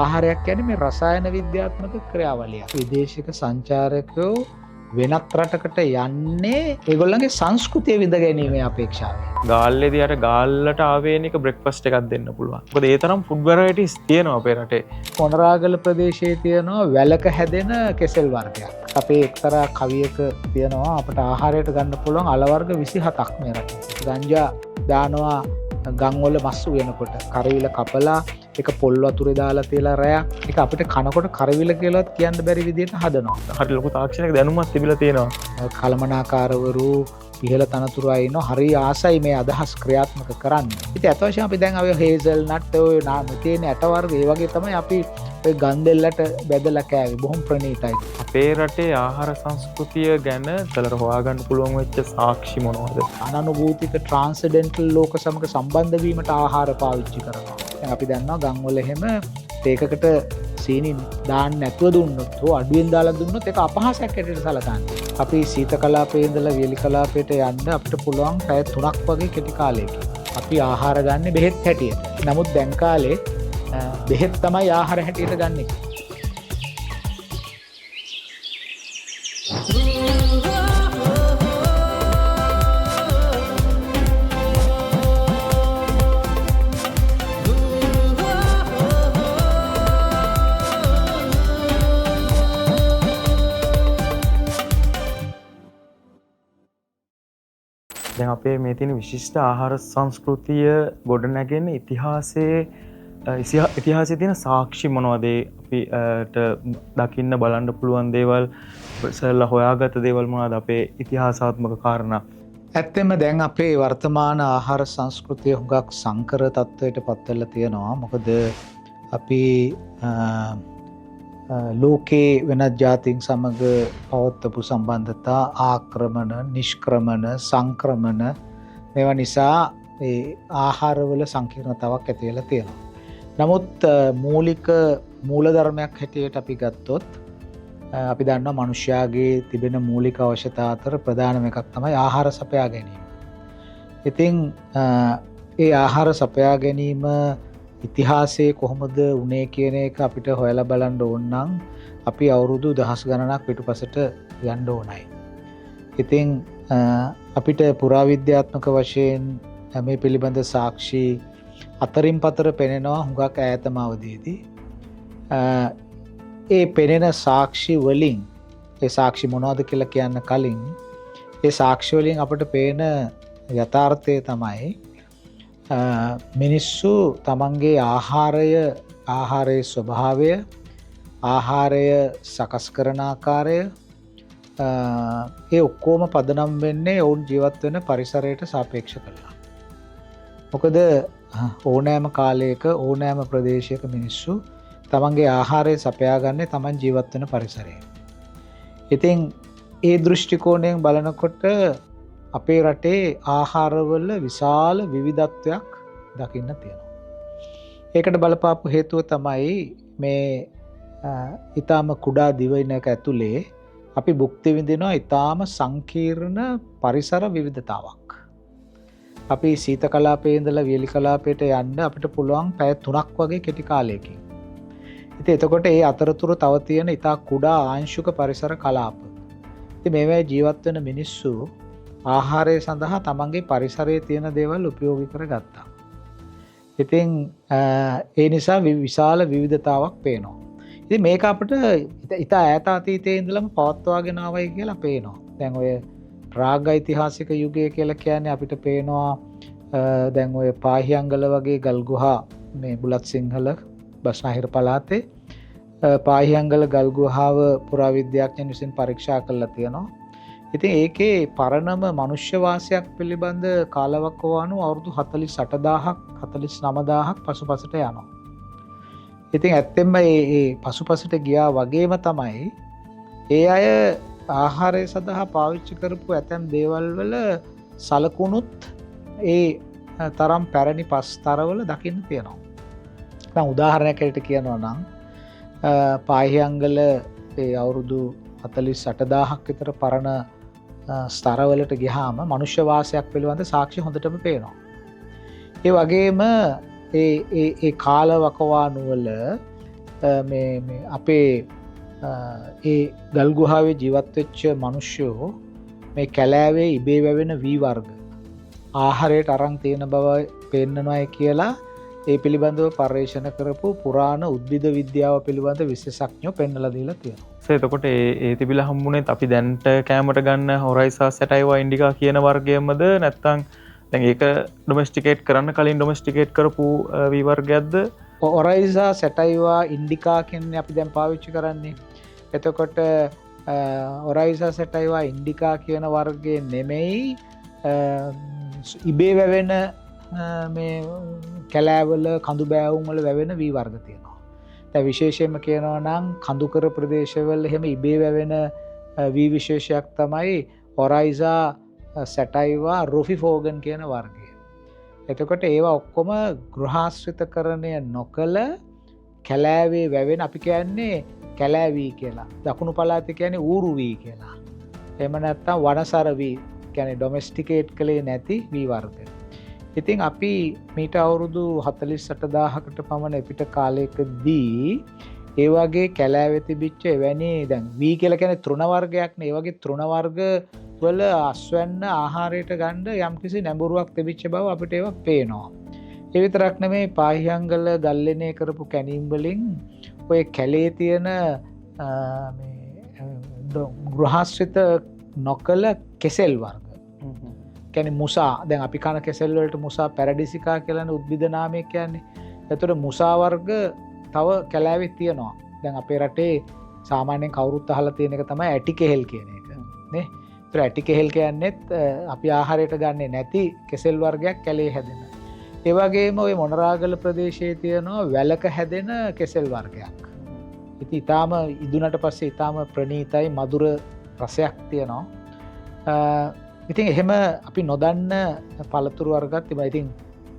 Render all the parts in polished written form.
ආහාරයක් කියන්නේ මේ රසායන විද්‍යාත්මක ක්‍රියාවලියක්. විදේශික සංචාරකයෝ වෙනත් රටකට යන්නේ ඒගොල්ලන්ගේ සංස්කෘතිය විඳ ගැනීමේ අපේක්ෂාවෙන්. ගාල්ලේදී අර ගාල්ලට ආවේනික බ්‍රෙක්ෆාස්ට් එකක් දෙන්න පුළුවන්. මොකද ඒ තරම් ෆුඩ් වැරයිටිස් තියෙනවා අපේ රටේ. මොනරාගල ප්‍රදේශයේ තියෙනවා වැලක හැදෙන කෙසෙල් වර්ගයක්. අපේ එක්තරා කවියක තියෙනවා අපට ආහාරයට ගන්න පුළුවන් අල වර්ග 27ක් මේ රටේ. ගංජා දානවා ගංවල මස් වෙනකොට කරවිල කපලා එක පොල් වතුරේ දාලා තියලා රැයක් ඒක අපිට කනකොට කරවිල කියලාත් කියන්න බැරි විදිහට හදනවා. හරි ලොකු තාක්ෂණික දැනුමක් තිබිලා තියෙනවා. කළමනාකාරවරු ඉහළ තනතුරු අයිනෝ හරි ආසයි මේ අදහස් ක්‍රියාත්මක කරන්න. ඉතින් අත වශයෙන් අපි දැන් ඔය හේසල් නට් ඔය තියෙන ඇට වර්ග ඒ වගේ තමයි අපි ඔය ගන්දෙල්ලට බෙදලා කෑවේ. බොහොම ප්‍රණීතයි. අපේ රටේ ආහාර සංස්කෘතිය ගැන තලර හොයාගන්න පුළුවන් වෙච්ච සාක්ෂි මොනවද? අනනුභූතික ට්‍රාන්සෙන්ඩෙන්ටල් ලෝක සමග සම්බන්ධ වීමට ආහාර පාවිච්චි කරනවා. දැන් අපි දන්නවා ගම්වල එහෙම තේකකට සීනි දාන්න නැතුව දුන්නොත් හෝ අඩුවෙන් දාලා දුන්නොත් ඒක අපහාසයක් හැටියට සැලකන්නේ. අපි සීත කලාපයේ ඉඳලා වියලි කලාපයට යන්න අපිට පුළුවන් පැය 3ක් වගේ කෙටි කාලයකින්. අපි ආහාර ගන්න බෙහෙත් හැටියට. නමුත් දැන් කාලේ බෙහෙත් තමයි ආහාර හැටියට ගන්නෙ. දැන් අපේ මේ තියෙන විශිෂ්ට ආහාර සංස්කෘතිය ගොඩනැගෙන ඉතිහාසයේ තියෙන සාක්ෂි මොනවද? අපිට දකින්න බලන්න පුළුවන් දේවල් ඉස්සෙල්ලා හොයාගත්ත දේවල් මොනවද අපේ ඉතිහාසාත්මක කාරණා? ඇත්තෙන්ම දැන් අපේ වර්තමාන ආහාර සංස්කෘතිය හුඟක් සංකර තත්ත්වයට පත් වෙලා තියෙනවා. මොකද අපි ලෝකේ වෙනත් ජාතීන් සමග පවත්වපු සම්බන්ධතා ආක්‍රමණ, නිෂ්ක්‍රමණ, සංක්‍රමණ මේවා නිසා ඒ ආහාරවල සංකීර්ණතාවක් ඇති වෙලා තියෙනවා. නමුත් මූලික මූලධර්මයක් හැටියට අපි ගත්තොත් අපි දන්නවා මනුෂ්‍යයාගේ තිබෙන මූලික අවශ්‍යතා අතර ප්‍රධානම එකක් තමයි ආහාර සපයා ගැනීම. ඉතින් ඒ ආහාර සපයා ගැනීම ඉතිහාසයේ කොහොමද උනේ කියන එක අපිට හොයලා බලන්න ඕන නම් අපි අවුරුදු දහස් ගණනක් පිටුපසට යන්න ඕනයි. ඉතින් අපිට පුරාවිද්‍යාත්මක වශයෙන් මේ පිළිබඳ සාක්ෂි අතරින් පතර පෙනෙනවා හුඟක් ඈතම අවදීදී. ඒ පෙනෙන සාක්ෂි වලින් ඒ සාක්ෂි මොනවද කියලා කියන්න කලින් ඒ සාක්ෂි වලින් අපිට පේන යථාර්ථය තමයි මිනිස්සු තමන්ගේ ආහාරයේ ස්වභාවය, ආහාරය සකස් කරන ආකාරය ඒ ඔක්කොම පදනම් වෙන්නේ ඔවුන් ජීවත් වෙන පරිසරයට සාපේක්ෂ කරලා. මොකද ඕනෑම කාලයක ඕනෑම ප්‍රදේශයක මිනිස්සු තමන්ගේ ආහාරය සපයාගන්නේ තමන් ජීවත් වෙන පරිසරයේ. ඉතින් ඒ දෘෂ්ටි කෝණයෙන් බලනකොට අපේ රටේ ආහාරවල විශාල විවිධත්වයක් දකින්න තියෙනවා. ඒකට බලපාපු හේතුව තමයි මේ ඊටාම කුඩා දිවයිනක ඇතුලේ අපි භුක්ති විඳිනවා ඊටාම සංකීර්ණ පරිසර විවිධතාවක්. අපි සීත කලාපයේ ඉඳලා වියලි කලාපයට යන්න අපිට පුළුවන් පැය 3ක් වගේ කෙටි කාලයකින්. ඉතින් එතකොට ඒ අතරතුර තව තියෙන ඊටා කුඩා ආංශික පරිසර කලාප. ඉතින් මේවා ජීවත් වෙන මිනිස්සු ආහාරය සඳහා තමන්ගේ පරිසරයේ තියෙන දේවල් උපයෝගී කරගත්තා. ඉතින් ඒ නිසා විශාල විවිධතාවක් පේනවා. ඉතින් මේක අපිට ඉතා ඈත අතීතයේ ඉඳලම පවත්වාගෙන ආවයි කියලා පේනවා. දැන් ඔය ප්‍රාග් ඓතිහාසික යුගය කියලා කියන්නේ අපිට පේනවා දැන් ඔය පාහියංගල වගේ ගල් ගුහා මේ බුලත් සිංහල බස්නාහිර පළාතේ පාහියංගල ගල් ගුහාව පුරාවිද්‍යාඥයන් විසින් පරීක්ෂා කරලා තියෙනවා. ඉතින් ඒකේ පරණම මනුෂ්‍ය වාසයක් පිළිබඳ කාලවකවානු අවුරුදු 48000ක් 49000ක් පසුපසට යනවා. ඉතින් ඇත්තෙන්ම මේ පසුපසට ගියා වගේම තමයි ඒ අය ආහාරය සඳහා පාවිච්චි කරපු ඇතැම් දේවල් වල සලකුණුත් ඒ තරම් පැරණි පස්තරවල දකින්න තියෙනවා. දැන් උදාහරණයක් ඇරෙට කියනවා නම් පාහියංගල ඒ අවුරුදු 48000ක් විතර පරණ ස්තරවලට ගියාම මනුෂ්‍ය වාසයක් පිළිබඳ සාක්ෂි හොඳටම පේනවා. ඒ වගේම ඒ කාලවකවානු වල අපේ ඒ ගල්ගුහාවේ ජීවත්වෙච්ච මනුෂ්‍යයෝ මේ කැලෑවේ ඉබේ වැවෙන වී වර්ග ආහාරයට අරන් තියෙන බව පෙන්නනවායි කියලා ඒ පිළිබඳව පර්යේෂණ කරපු පුරාණ උද්භිද විද්‍යාව පිළිබඳ විශේෂඥයෝ පෙන්වලා දීලා තියෙනවා. එතකොට ඒ තිබිලා හම්බුනේත් අපි දැන්ට කෑමට ගන්න හොරයිසා සැටයිවා ඉන්ඩිකා කියන වර්ගයමද නැත්තම් දැන් ඒක ඩොමෙස්ටිකේට් කරන්න කලින් ඩොමෙස්ටිකේට් කරපු වී වර්ගයක්ද? ඔරයිසා සැටයිවා ඉන්ඩිකා කියන්නේ අපි දැන් පාවිච්චි කරන්නේ. එතකොට ඔරයිසා සැටයිවා ඉන්ඩිකා කියන වර්ගයේ නෙමෙයි ඉබේ වැවෙන මේ කැලෑවල කඳු බෑවුම් වල වැවෙන වී වර්ග තියෙනවා. දැන් විශේෂයෙන්ම කියනවා නම් කඳුකර ප්‍රදේශවල එහෙම ඉබේ වැවෙන වී විශේෂයක් තමයි ඔරයිසා සැටයිවා රොෆිෆෝගන් කියන වර්ගය. එතකොට ඒවා ඔක්කොම ගෘහාශ්‍රිතකරණය නොකළ කැලෑවේ වැවෙන අපි කියන්නේ කැලෑ වී කියලා. දකුණු පළාතේ කියන්නේ ඌරු වී කියලා. එහෙම නැත්නම් වනසර වී කියන්නේ ඩොමෙස්ටිකේට් කළේ නැති වී වර්ග. ඉතින් අපි මීට අවුරුදු 48000කට පමණ එපිට කාලයකදී ඒ වගේ කැලෑවේ තිබිච්ච එවැනි දැන් වී කියලා කියන්නේ තෘණ වර්ගයක් නේ. ඒ වගේ තෘණ වර්ග වල අස්වැන්න ආහාරයට ගන්න යම්කිසි නැඹුරුවක් තිබිච්ච බව අපිට ඒක පේනවා. ඒ විතරක් නෙමෙයි පාහියංගල ගල්ලෙනේ කරපු කැණීම් වලින් ඔය කැලේ තියෙන මේ ගෘහාශ්‍රිත නොකල කෙසෙල් වර්ග කියන්නේ මුසා දැන් අපි කන කෙසෙල් වලට මුසා පැරඩිසිකා කියලා උද්භිද නාමයක් කියන්නේ. ඒතර මුසා වර්ග තව කැලෑවේ තියෙනවා. දැන් අපේ රටේ සාමාන්‍යයෙන් කවුරුත් අහලා තියෙන එක තමයි ඇටි කෙහෙල් කියන එක. නේ? ඒතර ඇටි කෙහෙල් කියන්නේත් අපි ආහාරයට ගන්නේ නැති කෙසෙල් වර්ගයක් කැලේ හැදෙන. ඒ වගේම ওই මොනරාගල ප්‍රදේශයේ තියෙනවා වැලක හැදෙන කෙසෙල් වර්ගයක්. ඉතින් ඊටාම ඉදුණට පස්සේ ඊටාම ප්‍රණීතයි මధుර රසයක් තියෙනවා. ඉතින් එහෙම අපි නොදන්න පළතුරු වර්ගත් තිබුණා. ඉතින්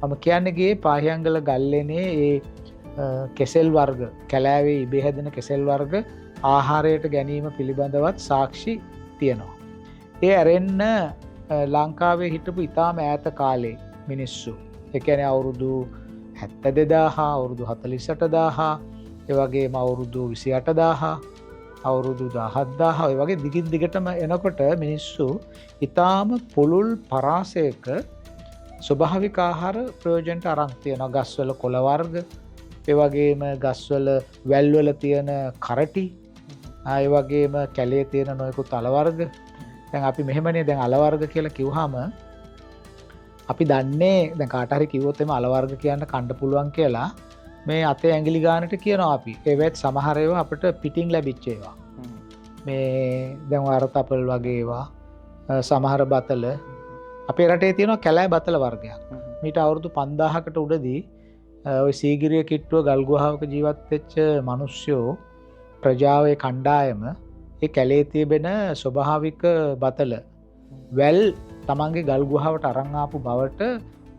මම කියන්නේ ගියේ පාහියංගල ගල්ලේනේ ඒ කෙසෙල් වර්ග කැලෑවේ ඉබේ හැදෙන කෙසෙල් වර්ග ආහාරයට ගැනීම පිළිබඳවත් සාක්ෂි තියෙනවා. ඒ ඇරෙන්න ලංකාවේ හිටපු ඉතාම ඈත කාලේ මිනිස්සු ඒ කියන්නේ අවුරුදු 72000 අවුරුදු 48000 ඒ වගේම අවුරුදු 28000 අවුරුදු 17000 ඒ වගේ දිගින් දිගටම එනකොට මිනිස්සු ඊටාම පුළුල් පරාසයක ස්වභාවික ආහාර ප්‍රයෝජනට අරන් තියෙනවා. ගස්වල කොළ වර්ග ඒ වගේම ගස්වල වැල් වල තියෙන කරටි ඒ වගේම කැලේ තියෙන නොයෙකුත් අල වර්ග. දැන් අපි මෙහෙමනේ දැන් අල වර්ග කියලා කිව්වහම අපි දන්නේ දැන් කාට හරි කිව්වොත් එimhe අල වර්ග කියන්න කන්න පුළුවන් කියලා මේ අතේ ඇඟිලි ගානට කියනවා අපි. ඒවත් සමහර ඒවා අපිට පිටින් ලැබිච්ච ඒවා. මේ දැන් වරතපල් වගේ ඒවා සමහර බතල අපේ රටේ තියෙනවා කැලෑ බතල වර්ගයක්. මීට අවුරුදු 5000කට උඩදී ඔය සීගිරිය කිට්ටුව ගල් ගුහාවක ජීවත් වෙච්ච මිනිස්සුયો ප්‍රජාවේ කණ්ඩායම ඒ කැලේ තිබෙන ස්වභාවික බතල වැල් තමන්ගේ ගල් ගුහාවට අරන් ආපු බවට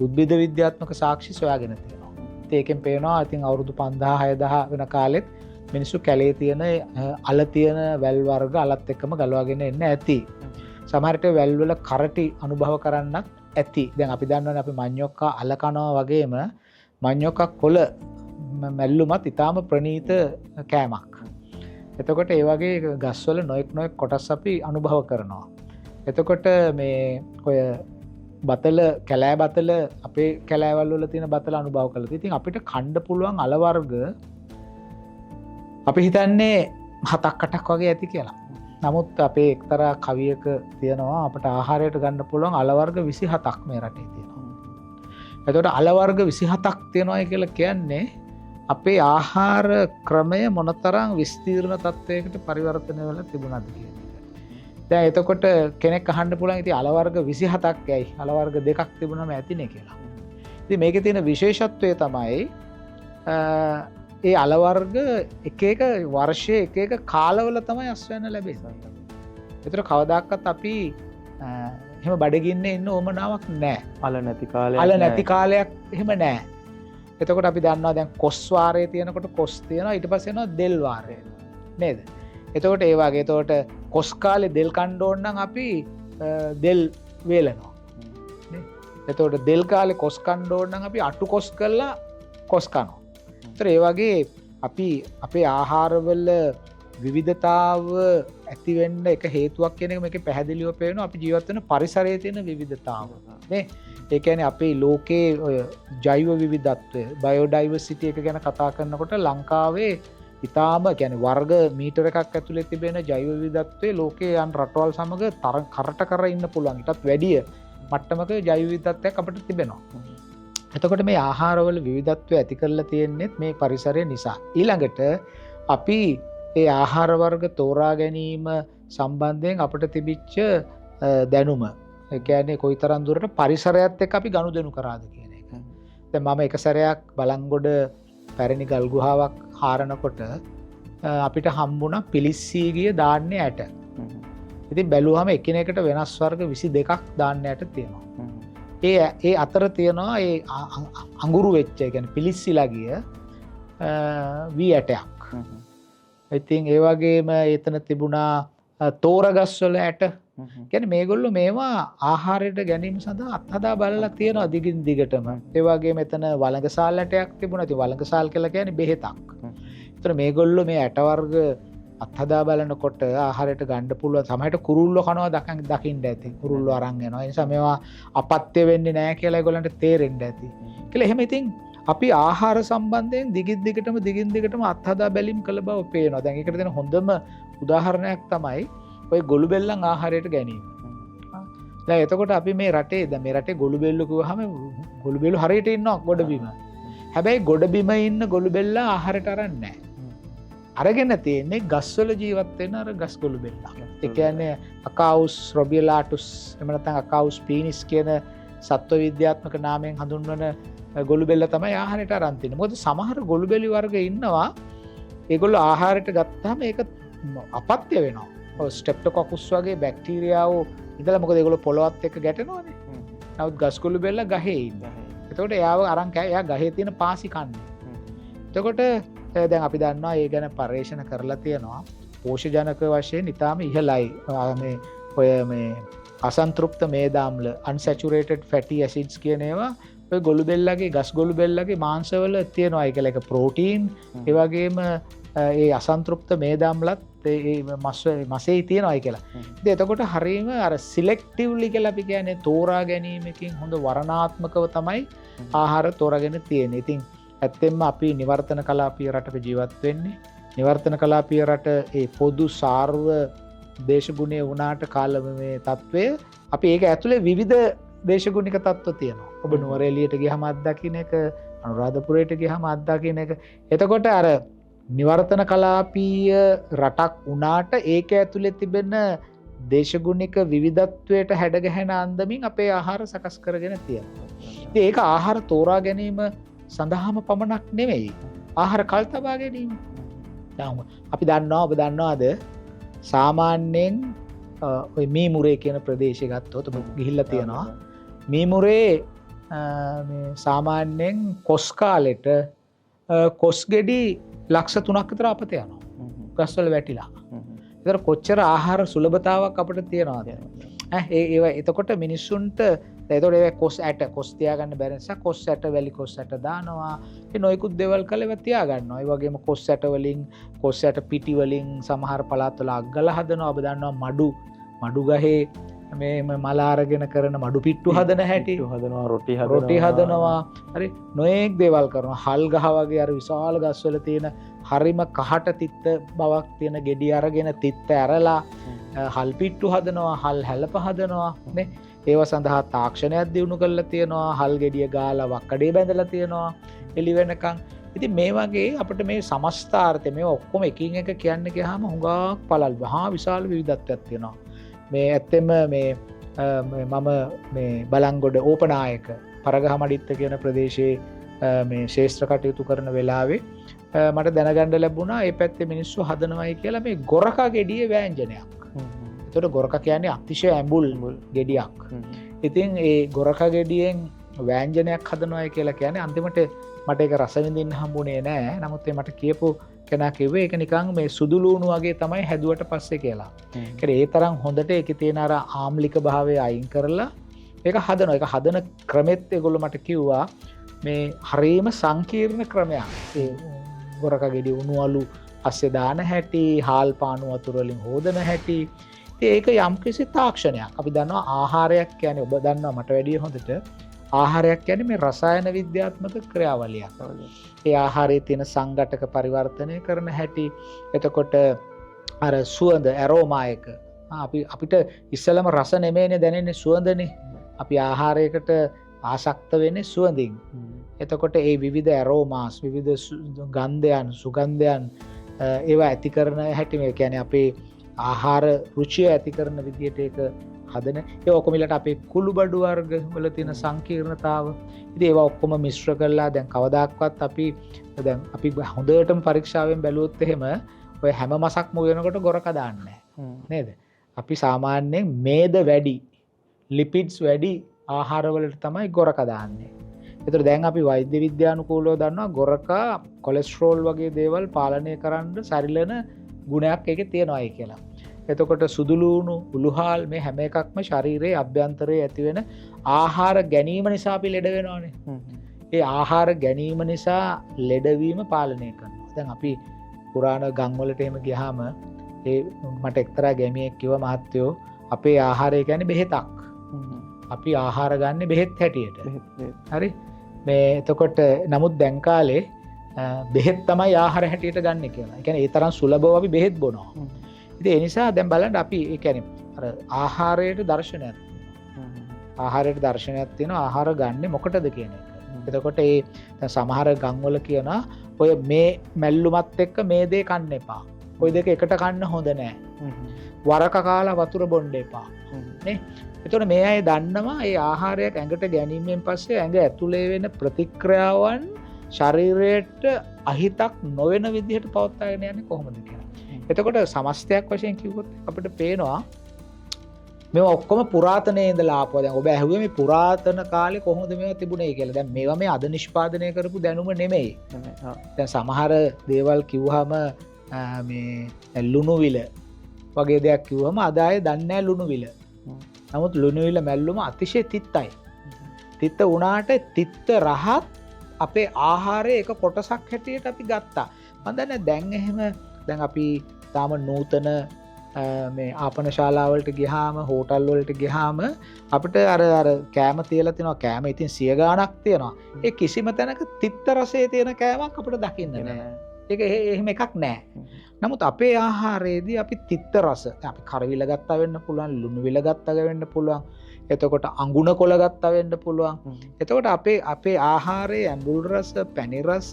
උද්භිද විද්‍යාත්මක සාක්ෂි සොයාගෙන තියෙනවා. ඒකෙන් පේනවා ඉතින් අවුරුදු 5000 6000 වෙන කාලෙත් මිනිස්සු කැලේ තියෙන අල තියෙන වැල් වර්ග අලත් එක්කම ගලවාගෙන එන්න ඇති. සමහරට වැල් වල කරටි අනුභව කරන්නත් ඇති. දැන් අපි දන්නවනේ අපි මඤ්ඤොක්කා අල කනවා වගේම මඤ්ඤොක්කා කොළ මැල්ලුමත් ඊටාම ප්‍රණීත කෑමක්. එතකොට ඒ වගේ ගස්වල නොයෙක් කොටස් අපි අනුභව කරනවා. එතකොට මේ ඔය බතල කැලෑ බතල අපේ කැලෑවල් වල තියෙන බතල අනුභව කළා. ඉතින් අපිට කන්න පුළුවන් අල වර්ග අපි හිතන්නේ 7-8ක් වගේ ඇති කියලා. නමුත් අපේ එක්තරා කවියක තියෙනවා අපට ආහාරයට ගන්න පුළුවන් අල වර්ග 27ක් මේ රටේ තියෙනවා. එතකොට අල වර්ග 27ක් තියෙනවා කියලා කියන්නේ අපේ ආහාර ක්‍රමය මොනතරම් විස්තීර්ණ තත්වයකට පරිවර්තනය වෙලා තිබුණාද කියන එක. දැන් එතකොට කෙනෙක් අහන්න පුළුවන් ඉතින් අල වර්ග 27ක් ඇයි අල වර්ග දෙකක් තිබුණාම ඇතිනේ කියලා. ඉතින් මේකේ තියෙන විශේෂත්වය තමයි ඒ අල වර්ග එක එක වර්ෂයේ එක එක කාලවල තමයි අස්වැන්න ලැබෙන්නේ. ඒතර කවදාකවත් අපි එහෙම බඩගින්නේ ඉන්න ඕමනාවක් නැහැ. අල නැති කාලයක් අල නැති කාලයක් එහෙම නැහැ. එතකොට අපි දන්නවා දැන් කොස් වාරයේ තියෙනකොට කොස් තියෙනවා ඊට පස්සේ එනවා දෙල් වාරය නේද? එතකොට ඒ වගේ එතකොට කොස් කාලේ දෙල් කන්න ඕන නම් අපි දෙල් වේලනවා. නේ? එතකොට දෙල් කාලේ කොස් කන්න ඕන නම් අපි අටු කොස් කරලා කොස් කනවා. ඒතර ඒ වගේ අපි අපේ ආහාරවල විවිධතාව ඇතිවෙන්න එක හේතුවක් කියන එක මේකේ පැහැදිලිව පේනවා. අපි ජීවත් වෙන පරිසරයේ තියෙන විවිධතාව නේ. ඒ කියන්නේ අපේ ලෝකයේ ඔය ජෛව විවිධත්වය බයෝඩයිවර්සිටි එක ගැන කතා කරනකොට ලංකාවේ ඉතාම කියන්නේ වර්ග මීටර එකක් ඇතුලේ තිබෙන ජෛව විවිධත්වයේ ලෝකයේ යම් රටවල් සමග කරට කර ඉන්න පුළුවන්. ඊටත් වැඩිය මට්ටමක ජෛව විවිධත්වයක් අපිට තිබෙනවා. එතකොට මේ ආහාරවල විවිධත්වය ඇති කරලා තියෙන්නේ මේ පරිසරය නිසා. ඊළඟට අපි ඒ ආහාර වර්ග තෝරා ගැනීම සම්බන්ධයෙන් අපිට තිබිච්ච දැනුම. ඒ කියන්නේ කොයිතරම් දුරට පරිසරයත් එක්ක අපි ගනුදෙනු කරාද කියන එක. දැන් මම එක සැරයක් බලංගොඩ පැරණි ගල් ගුහාවක් හාරනකොට අපිට හම්බුණා පිලිස්සී ගිය ධාන්‍ය ඇට. ඉතින් බැලුවම එකිනෙකට වෙනස් වර්ග 22ක් ධාන්‍ය ඇට තියෙනවා. ඒ අතර තියෙනවා ඒ අඟුරු වෙච්ච ඒ කියන්නේ පිලිස්සිලා ගිය වී ඇටයක්. ඉතින් ඒ වගේම එතන තිබුණා තෝරගස්වල ඇට. කියන්නේ මේගොල්ලෝ මේවා ආහාරයට ගැනීම සඳහා අත්හදා බලලා තියෙනවා දිගින් දිගටම. ඒ වගේම එතන වළංගසාල් ඇටයක් තිබුණා. ඉතින් වළංගසාල් කියලා කියන්නේ බෙහෙතක්. ඒතර මේගොල්ලෝ මේ ඇට වර්ග අත්හදා බලනකොට ආහාරයට ගන්න පුළුවන්. සමහරට කුරුල්ලෝ කනවා දකින්න ඇති. කුරුල්ලෝ අරන් යනවා. ඒ නිසා මේවා අපත්‍ය වෙන්නේ නැහැ කියලා ඒගොල්ලන්ට තේරෙන්න ඇති. කියලා එහෙම ඉතින් අපි ආහාර සම්බන්ධයෙන් දිගින් දිගටම අත්හදා බැලීම් කළ බව පේනවා. දැන් ඒකට දෙන හොඳම උදාහරණයක් තමයි ඔය ගොළු බෙල්ලන් ආහාරයට ගැනීම. දැන් එතකොට අපි මේ රටේ ගොළු බෙල්ල කිව්වහම ගොළු බෙල්ල හරියට ඉන්නවා ගොඩබිම. හැබැයි ගොඩබිම ඉන්න ගොළු බෙල්ල ආහාරයට අරන් නැහැ. අරගෙන තියෙන්නේ ගස්වල ජීවත් වෙන අර ගස් ගොළු බෙල්ලක්. ඒ කියන්නේ අකාවුස් රොබියලාටුස් එහෙම නැත්නම් අකාවුස් පීනිස් කියන සත්ව විද්‍යාත්මක නාමයෙන් හඳුන්වන ගොළු බෙල්ල තමයි ආහාරයට අරන් තින්නේ. මොකද සමහර ගොළු බෙලි වර්ග ඉන්නවා ඒගොල්ලෝ ආහාරයට ගත්තාම ඒක අපත්‍ය වෙනවා. ඔය ස්ට්‍රෙප්ටොකොකස් වගේ බැක්ටීරියාවෝ ඉඳලා මොකද ඒගොල්ලෝ පොළොවත් එක්ක ගැටෙනවනේ. නමුත් ගස් ගොළු බෙල්ල ගහේ ඉන්නවා. එතකොට එයාව අරන් එයා ගහේ තියෙන පාසි කන්නේ. එතකොට දැන් අපි දන්නවා ඒ ගැන පර්යේෂණ කරලා තියෙනවා. පෝෂජනක වශයෙන් ඉතාම ඉහළයි. මේ අසන්තෘප්ත මේදාම්ල unsaturated fatty acids කියන ඒවා ඔය ගොළු බෙල්ලගේ ගස් ගොළු බෙල්ලගේ මාංශවල තියෙනවා. ඒක like ප්‍රෝටීන් ඒ වගේම ඒ අසන්තෘප්ත මේදාම්ලත් ඒ මසේ තියෙනවායි කියලා. ඉතින් එතකොට හරීම අර සිලෙක්ටිව්ලි කියලා අපි කියන්නේ තෝරා ගැනීමකින් හොඳ වර්ණාත්මකව තමයි ආහාර තෝරාගෙන තියෙන්නේ. ඉතින් ඇත්තෙන්ම අපි නිවර්තන කලාපීය රටක ජීවත් වෙන්නේ. නිවර්තන කලාපීය රට ඒ පොදු සාර්ව දේශගුණයේ වුණාට කාලම මේ තත්වය අපි ඒක ඇතුලේ විවිධ දේශගුණික තත්ත්ව තියෙනවා. ඔබ නුවරඑළියට ගියහම අත්දකින්න එක, අනුරාධපුරයට ගියහම අත්දකින්න එක. එතකොට අර නිවර්තන කලාපීය රටක් වුණාට ඒක ඇතුලේ තිබෙන දේශගුණික විවිධත්වයට හැඩගැහෙන අන්දමින් අපේ ආහාර සකස් කරගෙන තියෙනවා. ඉතින් ඒක ආහාර තෝරා ගැනීම සඳහාම පමණක් නෙවෙයි. ආහාර කල් තබා ගැනීම. දැන් අපි දන්නවා ඔබ දන්නවාද සාමාන්‍යයෙන් ඔය මීමුරේ කියන ප්‍රදේශය ගත්තොත් ඔබ ගිහිල්ලා තියෙනවා. මීමුරේ මේ සාමාන්‍යයෙන් කොස් කාලෙට කොස් ගෙඩි ලක්ෂ 3ක් විතර අපත යනවා. ගස්වල වැටිලා. ඒතර කොච්චර ආහාර සුලභතාවක් අපිට තියනවාද? ඒවා එතකොට මිනිස්සුන්ට එතකොට ඒ කොස් ඇට කොස් තියාගන්න බැරි නිසා කොස් ඇට වැලි කොස් ඇට දානවා. ඒ නොයිකුත් දේවල් කළේව තියාගන්නවා. ඒ වගේම කොස් ඇට වලින් කොස් ඇට පිටි වලින් සමහර පළාත්වල අග්ගල හදනවා. ඔබ දන්නවා මඩු ගහේ මේ මල අරගෙන කරන මඩු පිට්ටු හදන හැටි හදනවා රොටි හදනවා. හරි නොයෙක් දේවල් කරනවා. හල් ගහ වගේ අර විශාල ගස්වල තියෙන හරිම කහට තිත්ත බවක් තියෙන ගෙඩි අරගෙන තිත්ත ඇරලා හල් පිට්ටු හදනවා. හල් හැලප හදනවා නේ. ඒව සඳහා තාක්ෂණයක් දියුණු කරලා තියෙනවා. හල් ගෙඩිය ගාලා වක්කඩේ බැඳලා තියෙනවා එළි වෙනකන්. ඉතින් මේ වගේ අපිට මේ සමස්තාර්ථය මේ ඔක්කොම එකින් එක කියන්න ගියාම හුඟක් පළල් මහා විශාල විවිධත්වයක් තියෙනවා. මේ ඇත්තෙම මම මේ බලංගොඩ ඕපනායක පරගහමඩිත්ත කියන ප්‍රදේශයේ මේ ශේෂ්ත්‍ර කටයුතු කරන වෙලාවේ මට දැනගන්න ලැබුණා ඒ පැත්තේ මිනිස්සු හදනවයි කියලා මේ ගොරකා ගෙඩියේ ව්‍යංජනයක්. ඒතකොට ගොරකා කියන්නේ අතිශය ඇඹුල් ගෙඩියක්. ඉතින් ඒ ගොරකා ගෙඩියෙන් ව්‍යංජනයක් හදනවයි කියලා කියන්නේ අන්තිමට මට ඒක රස විඳින්න හම්බුනේ නෑ. නමුත් මට කියපු කෙනා කිව්වේ ඒක නිකන් මේ සුදු ලූණු වගේ තමයි හැදුවට පස්සේ කියලා. ඒ තරම් හොඳට ඒකේ තියෙන අර ආම්ලික භාවය අයින් කරලා ඒක හදනවා. ඒක හදන ක්‍රමෙත් ඒගොල්ලෝ මට කිව්වා මේ හරීම සංකීර්ණ ක්‍රමයක්. ඒ ගොරක ගෙඩි උණු අලු පස්සේ දාන හැටි, හාල් පානු වතුර වලින් හොදන හැටි. ඒක යම්කිසි තාක්ෂණයක්. අපි දන්නවා ආහාරයක් කියන්නේ ඔබ දන්නවා මට වැඩිය හොඳට ආහාරයක් කියන්නේ මේ රසායන විද්‍යාත්මක ක්‍රියාවලියක්. ඒ ආහාරයේ තියෙන සංඝටක පරිවර්තනය කරන හැටි. එතකොට අර සුවඳ ඇරෝමා එක අපිට ඉස්සලම රස නෙමෙයිනේ දැනෙන්නේ සුවඳනේ. අපි ආහාරයකට ආසක්ත වෙන්නේ සුවඳින්. එතකොට ඒ විවිධ ඇරෝමාස් විවිධ ගන්ධයන් සුගන්ධයන් ඒවා ඇති කරන හැටි මේ කියන්නේ අපේ ආහාර රුචිය ඇති කරන විදිහට ඒක හදන ඒ ඔක්කොම ඊළට අපේ කුළුබඩු වර්ග වල තියෙන සංකීර්ණතාව. ඉතින් ඒවා ඔක්කොම මිශ්‍ර කරලා දැන් කවදාක්වත් අපි හොඳටම පරීක්ෂාවෙන් බැලුවොත් එහෙම ඔය හැම මසක්ම වෙනකොට ගොරක දාන්නේ නැහැ. නේද? අපි සාමාන්‍යයෙන් මේද වැඩි ලිපිඩ්ස් වැඩි ආහාරවලට තමයි ගොරක දාන්නේ. ඒතර දැන් අපි වෛද්‍ය විද්‍යානුකූලව දන්නවා ගොරක කොලෙස්ටරෝල් වගේ දේවල් පාලනය කරන්න සරිලන ගුණයක් ඒකේ තියෙනවායි කියලා. එතකොට සුදුලුණු උළුහාල් මේ හැම එකක්ම ශරීරයේ අභ්‍යන්තරයේ ඇතිවෙන ආහාර ගැනීම නිසා අපි ලෙඩ වෙනවානේ. ඒ ආහාර ගැනීම නිසා ලෙඩවීම පාලනය කරනවා. දැන් අපි පුරාණ ගම්වලට එහෙම ගියාම මට එක්තරා ගැමියෙක් කිව්වා මහත්තයෝ අපේ ආහාරය කියන්නේ බෙහෙතක්. අපි ආහාර ගන්න බෙහෙත් හැටියට. හරි? මේ එතකොට නමුත් දැන් කාලේ බෙහෙත් තමයි ආහාර හැටියට ගන්න කියලා. ඒ කියන්නේ ඒ තරම් සුලභව අපි බෙහෙත් බොනවා. ඉතින් ඒ නිසා දැන් බලන්න අපි ඒ කියන්නේ අර ආහාරයට දර්ශනයක් තියෙනවා. ආහාරයට දර්ශනයක් තියෙනවා ආහාර ගන්නෙ මොකටද කියන එක. එතකොට ඒ දැන් සමහර ගම්වල කියනවා ඔය මේ මැල්ලුමත් එක්ක මේ දේ කන්න එපා. ඔය දෙක එකට කන්න හොඳ නෑ. වරක කාලා වතුර බොන්න එපා. නේ? එතකොට මේ අය දන්නවා මේ ආහාරයක් ඇඟට ගැනීමෙන් පස්සේ ඇඟ ඇතුලේ වෙන ප්‍රතික්‍රියාවන් ශරීරයට අහිතක් නොවන විදිහට පවත්වාගෙන යන්නේ කොහොමද කියලා. එතකොට සමස්තයක් වශයෙන් කිව්වොත් අපිට පේනවා මේවා ඔක්කොම පුරාතනයේ ඉඳලා ආපුවා. දැන් ඔබ ඇහුවේ මේ පුරාතන කාලේ කොහොමද මේවා තිබුණේ කියලා. දැන් මේවා මේ අද නිෂ්පාදනය කරපු දැනුම නෙමෙයි. දැන් සමහර දේවල් කිව්වහම මේ ලුණු විල වගේ දෙයක් කිව්වම අද අය දන්නේ නැහැ ලුණු විල. නමුත් ලුණු විල මැල්ලුම අතිශය තිත්තයි. තිත්ත වුණාට තිත්ත රහත් අපේ ආහාරයේ එක කොටසක් හැටියට අපි ගත්තා. මම දන්නේ දැන් එහෙම දැන් අපි තාම නූතන මේ ආපන ශාලාවලට ගියාම හෝටල් වලට ගියාම අපිට අර කෑම තියලා තියෙනවා. කෑම ඉතින් 100 ගාණක් තියෙනවා. ඒ කිසිම තැනක තිත්ත රසයේ තියෙන කෑමක් අපිට දකින්න නෑ. ඒක එහෙම එකක් නෑ. නමුත් අපේ ආහාරයේදී අපි තිත්ත රස අපි කරවිල ගත්තා වෙන්න පුළුවන්, ලුණු විල ගත්තා වෙන්න පුළුවන්. එතකොට අඟුණ කොළ ගත්තා වෙන්න පුළුවන්. එතකොට අපේ ආහාරයේ ඇඹුල් රස, පැණි රස,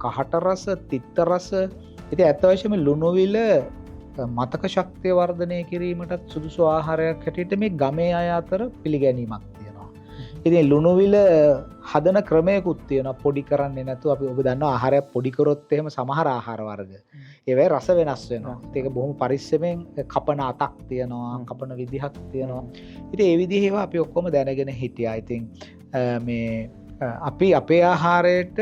කහට රස, තිත්ත රස ඉතින් ඇත්ත වශයෙන්ම ලුණු විල මතක ශක්තිය වර්ධනය කිරීමටත් සුදුසු ආහාරයක් හැටියට මේ ගමේ අය අතර පිළිගැනීමක් තියෙනවා. ඉතින් ලුණු විල හදන ක්‍රමයකුත් තියෙනවා. පොඩි කරන්නේ නැතුව අපි ඔබ දන්නවා ආහාරයක් පොඩි කරොත් එහෙම සමහර ආහාර වර්ග ඒවැ රස වෙනස් වෙනවා. ඒක බොහොම පරිස්සමෙන් කපන අතක් තියෙනවා, කපන විදිහක් තියෙනවා. ඉතින් ඒ විදිහේ ඒවා අපි ඔක්කොම දැනගෙන හිටියා. ඉතින් මේ අපි අපේ ආහාරයට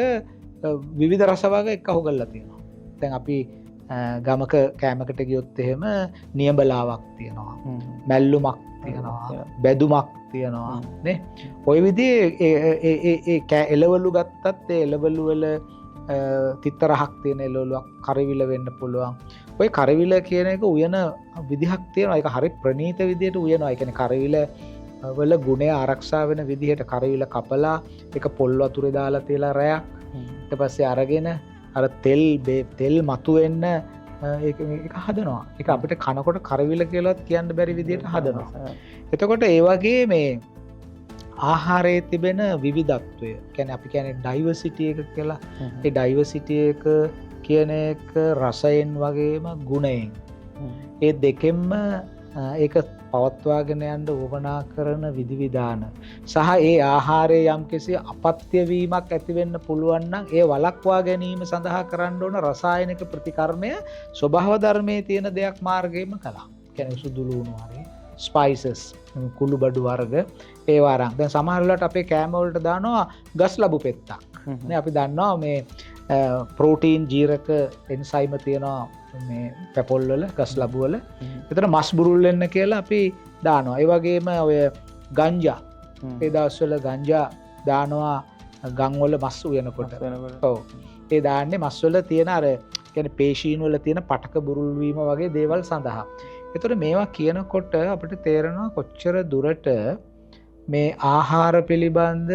විවිධ රස වර්ග එක්කහු කරලා තියෙනවා. දැන් අපි ගමක කෑමකට ගියොත් එහෙම නියඹලාවක් තියෙනවා, මැල්ලුමක් තියෙනවා, බැදුමක් තියෙනවා නේ. ওই විදිහේ ඒ එළවලු ගත්තත් ඒ එළවලු වල තිත්ත රහක් තියෙන එළවලුවක් කරවිල වෙන්න පුළුවන්. ওই කරවිල කියන එක උයන විදිහක් තියෙනවා. ඒක හරි ප්‍රණීත විදිහට උයනවා. ඒ කියන්නේ කරවිල වල ගුණය ආරක්ෂා වෙන විදිහට කරවිල කපලා ඒක පොල් වතුරේ දාලා තියලා රැයක් ඊට පස්සේ අරගෙන අර තෙල් මතු වෙන්න ඒක හදනවා. ඒක අපිට කනකොට කරවිල කියලාත් කියන්න බැරි විදිහට හදනවා. එතකොට ඒ වගේ මේ ආහාරයේ තිබෙන විවිධත්වය කියන්නේ අපි කියන්නේ ඩයිවර්සිටි එක කියලා. ඒ ඩයිවර්සිටි එක කියන එක රසයෙන් වගේම ගුණයෙන්. ඒ දෙකෙන්ම ඒක පවත්වාගෙන යන්න උවමනා කරන විධිවිධාන සහ ඒ ආහාරයේ යම්කිසි අපත්‍ය වීමක් ඇති වෙන්න පුළුවන් නම් ඒ වළක්වා ගැනීම සඳහා කරන්න ඕන රසායනික ප්‍රතිකර්මය ස්වභාව ධර්මයේ තියෙන දෙයක් මාර්ගයෙන්ම කළා. කියන්නේ සුදු ලුණු හරි ස්පයිසස් කුළු බඩු වර්ග ඒවා අරන් දැන් සමහර වෙලාවට අපේ කෑම වලට දානවා ගස් ලැබු පෙත්තක්. නේ අපි දන්නවා මේ ප්‍රෝටීන් ජීරක එන්සයිම තියෙනවා මේ පැපොල් වල ගස් ලැබු වල. ඒතර මස් බුරුල් වෙන්න කියලා අපි දානවා. ඒ වගේම ඔය ගංජා ඒ දවස්වල ගංජා දානවා ගම් වල මස් උයනකොට. ඔව්. ඒ දාන්නේ මස්වල තියෙන අර කියන්නේ පේශීන් වල තියෙන පටක බුරුල් වීම වගේ දේවල් සඳහා. ඒතකොට මේවා කියනකොට අපිට තේරෙනවා කොච්චර දුරට මේ ආහාර පිළිබඳ